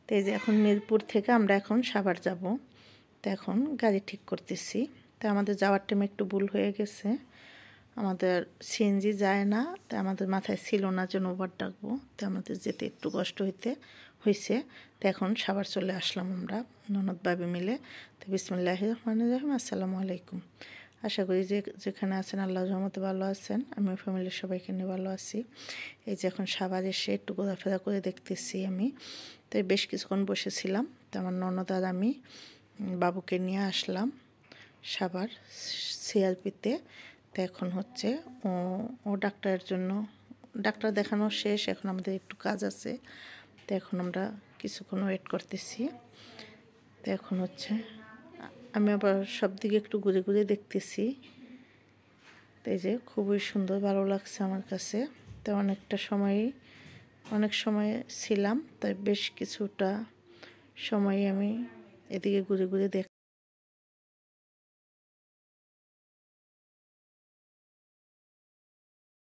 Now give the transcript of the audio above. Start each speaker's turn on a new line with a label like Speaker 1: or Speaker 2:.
Speaker 1: তো এই যে এখন মিরপুর থেকে আমরা এখন সাভার যাব। তো এখন গাড়ি ঠিক করতেছি। তো আমাদের যাওয়ার টাইমে একটু ভুল হয়ে গেছে, আমাদের সিএনজি যায় না। তো আমাদের মাথায় ছিল না যে ওভার ডাকবো, তো আমাদের যেতে একটু কষ্ট হয়েছে। তো এখন সাভার চলে আসলাম আমরা ননদ ভাবি মিলে। তো বিসমিল্লাহির রহমানির রহিম, আসসালামু আলাইকুম। আশা করি যে যেখানে আছেন আল্লাহর রহমতে ভালো আছেন। আমি ফ্যামিলির সবাইকে নিয়ে ভালো আছি। এই যে এখন সাভার এসে একটু ঘোরাফেরা করে দেখতেছি আমি। তো বেশ কিছুক্ষণ বসেছিলাম। তো আমার ননদ আর আমি বাবুকে নিয়ে আসলাম সাভার সিআরপিতে। তো এখন হচ্ছে ও ডাক্তারের জন্য, ডাক্তার দেখানো শেষ, এখন আমাদের একটু কাজ আছে। তো এখন আমরা কিছুক্ষণ ওয়েট করতেছি। তো এখন হচ্ছে আমি আবার সব দিকে একটু ঘুরে ঘুরে দেখতেছি। তো এই যে খুবই সুন্দর, ভালো লাগছে আমার কাছে। তো অনেক সময় ছিলাম, তাই বেশ কিছুটা সময় আমি এদিকে ঘুরে ঘুরে